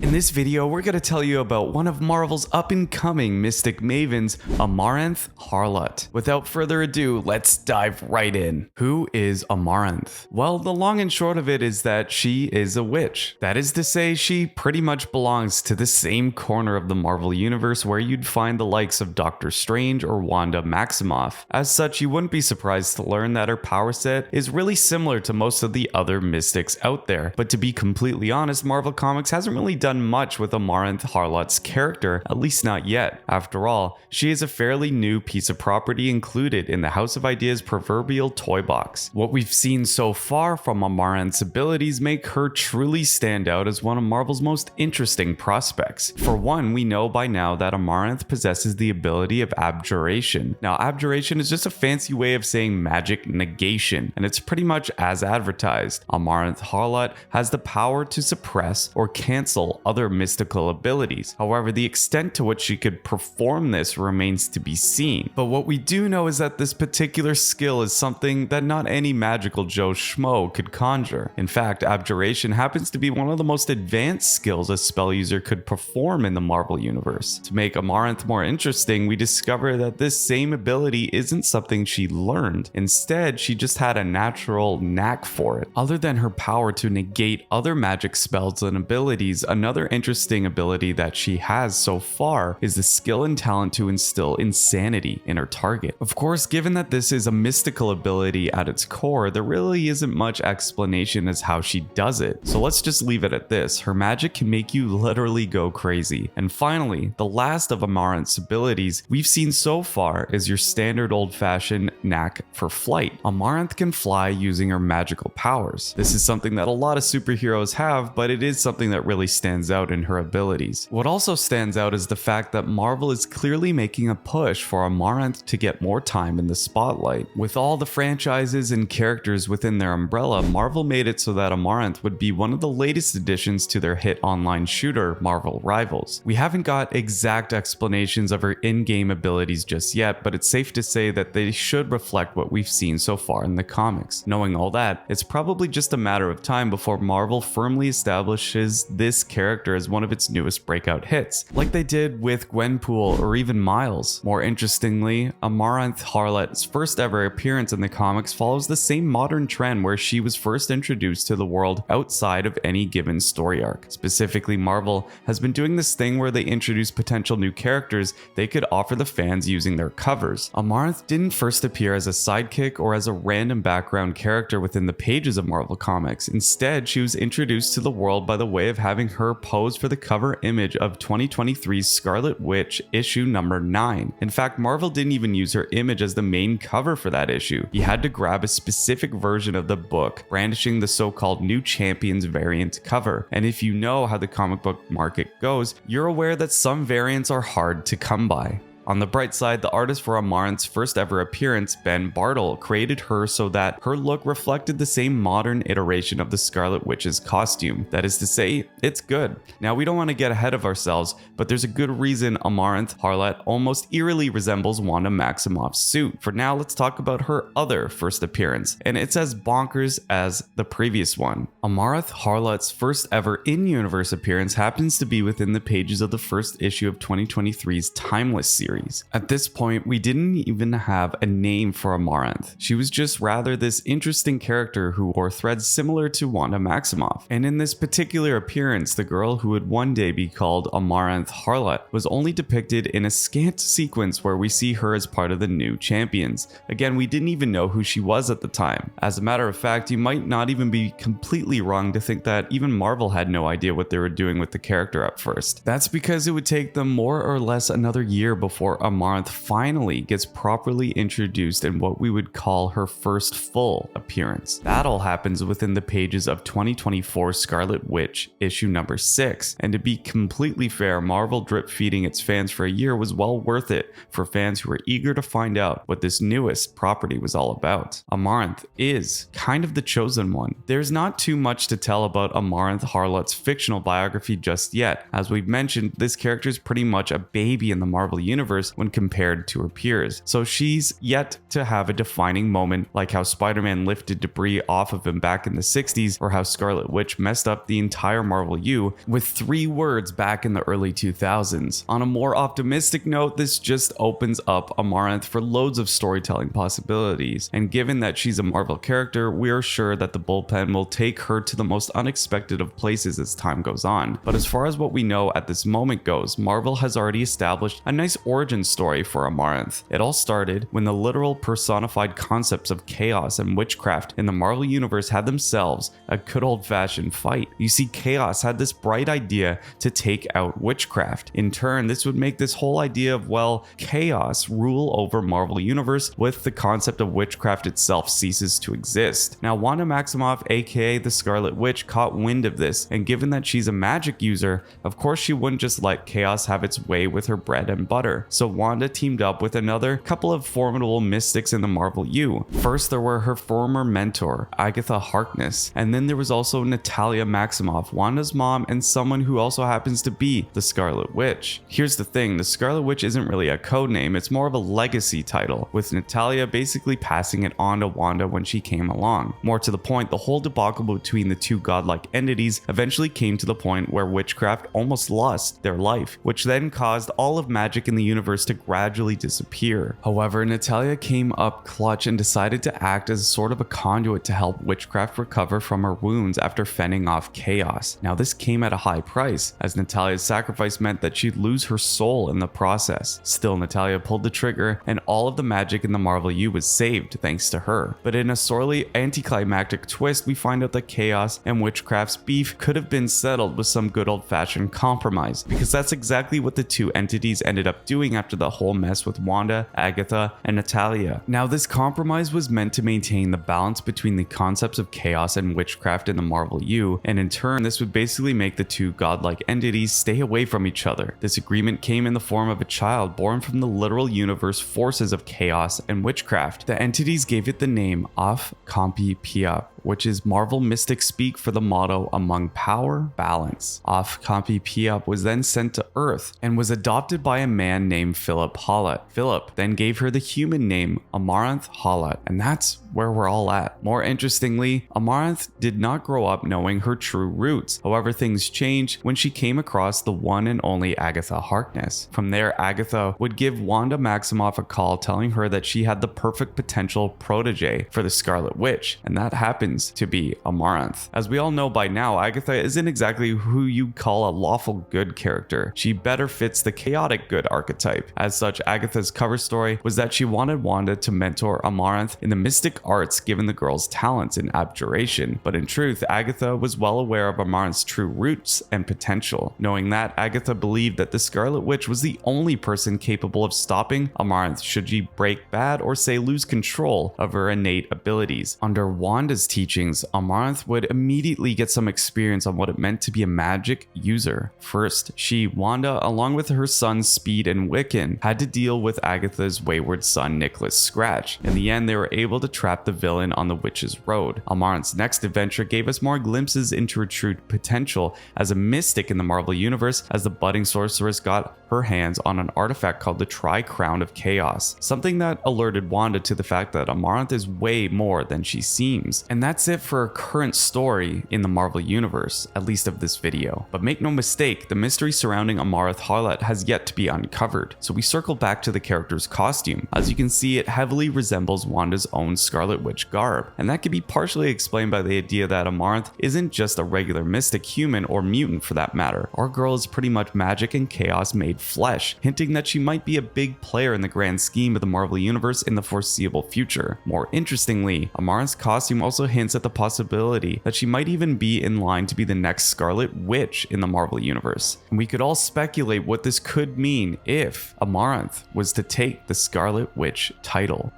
In this video, we're going to tell you about one of Marvel's up-and-coming mystic mavens, Amaranth Hawlut. Without further ado, let's dive right in. Who is Amaranth? Well, the long and short of it is that she is a witch. That is to say, she pretty much belongs to the same corner of the Marvel universe where you'd find the likes of Doctor Strange or Wanda Maximoff. As such, you wouldn't be surprised to learn that her power set is really similar to most of the other mystics out there. But to be completely honest, Marvel Comics hasn't really done much with Amaranth Hawlut's character, at least not yet. After all, she is a fairly new piece of property included in the House of Ideas proverbial toy box. What we've seen so far from Amaranth's abilities make her truly stand out as one of Marvel's most interesting prospects. For one, we know by now that Amaranth possesses the ability of abjuration. Now, abjuration is just a fancy way of saying magic negation, and it's pretty much as advertised. Amaranth Hawlut has the power to suppress or cancel other mystical abilities. However, the extent to which she could perform this remains to be seen. But what we do know is that this particular skill is something that not any magical Joe Schmo could conjure. In fact, abjuration happens to be one of the most advanced skills a spell user could perform in the Marvel universe. To make Amaranth more interesting, we discover that this same ability isn't something she learned. Instead, she just had a natural knack for it. Other than her power to negate other magic spells and abilities, another interesting ability that she has so far is the skill and talent to instill insanity in her target. Of course, given that this is a mystical ability at its core, there really isn't much explanation as how she does it. So let's just leave it at this. Her magic can make you literally go crazy. And finally, the last of Amaranth's abilities we've seen so far is your standard old-fashioned knack for flight. Amaranth can fly using her magical powers. This is something that a lot of superheroes have, but it is something that really stands out in her abilities. What also stands out is the fact that Marvel is clearly making a push for Amaranth to get more time in the spotlight. With all the franchises and characters within their umbrella, Marvel made it so that Amaranth would be one of the latest additions to their hit online shooter, Marvel Rivals. We haven't got exact explanations of her in-game abilities just yet, but it's safe to say that they should reflect what we've seen so far in the comics. Knowing all that, it's probably just a matter of time before Marvel firmly establishes this character as one of its newest breakout hits, like they did with Gwenpool or even Miles. More interestingly, Amaranth Hawlut's first ever appearance in the comics follows the same modern trend where she was first introduced to the world outside of any given story arc. Specifically, Marvel has been doing this thing where they introduce potential new characters they could offer the fans using their covers. Amaranth didn't first appear as a sidekick or as a random background character within the pages of Marvel Comics. Instead, she was introduced to the world by the way of having her pose for the cover image of 2023's Scarlet Witch issue number 9. In fact, Marvel didn't even use her image as the main cover for that issue. He had to grab a specific version of the book, brandishing the so-called New Champions variant cover. And if you know how the comic book market goes, you're aware that some variants are hard to come by. On the bright side, the artist for Amaranth's first ever appearance, Ben Bartle, created her so that her look reflected the same modern iteration of the Scarlet Witch's costume. That is to say, it's good. Now, we don't want to get ahead of ourselves, but there's a good reason Amaranth Hawlut almost eerily resembles Wanda Maximoff's suit. For now, let's talk about her other first appearance, and it's as bonkers as the previous one. Amaranth Hawlut's first ever in-universe appearance happens to be within the pages of the first issue of 2023's Timeless series. At this point, we didn't even have a name for Amaranth. She was just rather this interesting character who wore threads similar to Wanda Maximoff. And in this particular appearance, the girl who would one day be called Amaranth Hawlut was only depicted in a scant sequence where we see her as part of the New Champions. Again, we didn't even know who she was at the time. As a matter of fact, you might not even be completely wrong to think that even Marvel had no idea what they were doing with the character at first. That's because it would take them more or less another year before Amaranth finally gets properly introduced in what we would call her first full appearance. That all happens within the pages of 2024 Scarlet Witch issue number 6, and to be completely fair, Marvel drip feeding its fans for a year was well worth it for fans who were eager to find out what this newest property was all about. Amaranth is kind of the chosen one. There's not too much to tell about Amaranth Hawlut's fictional biography just yet. As we've mentioned, this character is pretty much a baby in the Marvel universe universe when compared to her peers. So she's yet to have a defining moment like how Spider-Man lifted debris off of him back in the 60s, or how Scarlet Witch messed up the entire Marvel U with 3 words back in the early 2000s. On a more optimistic note, this just opens up Amaranth for loads of storytelling possibilities, and given that she's a Marvel character, we are sure that the bullpen will take her to the most unexpected of places as time goes on. But as far as what we know at this moment goes, Marvel has already established a nice origin story for Amaranth. It all started when the literal personified concepts of chaos and witchcraft in the Marvel universe had themselves a good old-fashioned fight. You see, Chaos had this bright idea to take out witchcraft. In turn, this would make this whole idea of, well, chaos rule over Marvel universe, with the concept of witchcraft itself ceases to exist. Now, Wanda Maximoff, aka the Scarlet Witch, caught wind of this, and given that she's a magic user, of course she wouldn't just let chaos have its way with her bread and butter. So Wanda teamed up with another couple of formidable mystics in the Marvel U. First, there were her former mentor, Agatha Harkness, and then there was also Natalia Maximoff, Wanda's mom, and someone who also happens to be the Scarlet Witch. Here's the thing, the Scarlet Witch isn't really a code name, it's more of a legacy title, with Natalia basically passing it on to Wanda when she came along. More to the point, the whole debacle between the two godlike entities eventually came to the point where witchcraft almost lost their life, which then caused all of magic in the universe to gradually disappear. However, Natalia came up clutch and decided to act as sort of a conduit to help witchcraft recover from her wounds after fending off chaos. Now, this came at a high price, as Natalia's sacrifice meant that she'd lose her soul in the process. Still, Natalia pulled the trigger, and all of the magic in the Marvel U was saved thanks to her. But in a sorely anticlimactic twist, we find out that chaos and witchcraft's beef could have been settled with some good old-fashioned compromise, because that's exactly what the two entities ended up doing after the whole mess with Wanda, Agatha, and Natalia. Now, this compromise was meant to maintain the balance between the concepts of chaos and witchcraft in the Marvel U, and in turn, this would basically make the two godlike entities stay away from each other. This agreement came in the form of a child born from the literal universe forces of chaos and witchcraft. The entities gave it the name Af Kampi Piap, which is Marvel mystic speak for the motto among power, balance. Af Kampi Piap was then sent to Earth and was adopted by a man named Philip Hawlut. Philip then gave her the human name Amaranth Hawlut, and that's where we're all at. More interestingly, Amaranth did not grow up knowing her true roots. However, things changed when she came across the one and only Agatha Harkness. From there, Agatha would give Wanda Maximoff a call telling her that she had the perfect potential protege for the Scarlet Witch, and that happens to be Amaranth. As we all know by now, Agatha isn't exactly who you'd call a lawful good character. She better fits the chaotic good archetype. As such, Agatha's cover story was that she wanted Wanda to mentor Amaranth in the mystic arts given the girl's talents in abjuration. But in truth, Agatha was well aware of Amaranth's true roots and potential. Knowing that, Agatha believed that the Scarlet Witch was the only person capable of stopping Amaranth should she break bad or say lose control of her innate abilities. Under Wanda's teachings, Amaranth would immediately get some experience on what it meant to be a magic user. First, Wanda, along with her sons Speed and Wiccan, had to deal with Agatha's wayward son Nicholas Scratch. In the end, they were able to trap the villain on the witch's road. Amaranth's next adventure gave us more glimpses into her true potential as a mystic in the Marvel universe, as the budding sorceress got her hands on an artifact called the Tri-Crown of Chaos, something that alerted Wanda to the fact that Amaranth is way more than she seems. And that's it for her current story in the Marvel universe, at least of this video. But make no mistake, the mystery surrounding Amaranth Hawlut has yet to be uncovered, so we circle back to the character's costume. As you can see, it heavily resembles Wanda's own Scarlet Witch garb, and that can be partially explained by the idea that Amaranth isn't just a regular mystic human or mutant for that matter. Our girl is pretty much magic and chaos made flesh, hinting that she might be a big player in the grand scheme of the Marvel universe in the foreseeable future. More interestingly, Amaranth's costume also hints at the possibility that she might even be in line to be the next Scarlet Witch in the Marvel universe. And we could all speculate what this could mean if Amaranth was to take the Scarlet Witch title.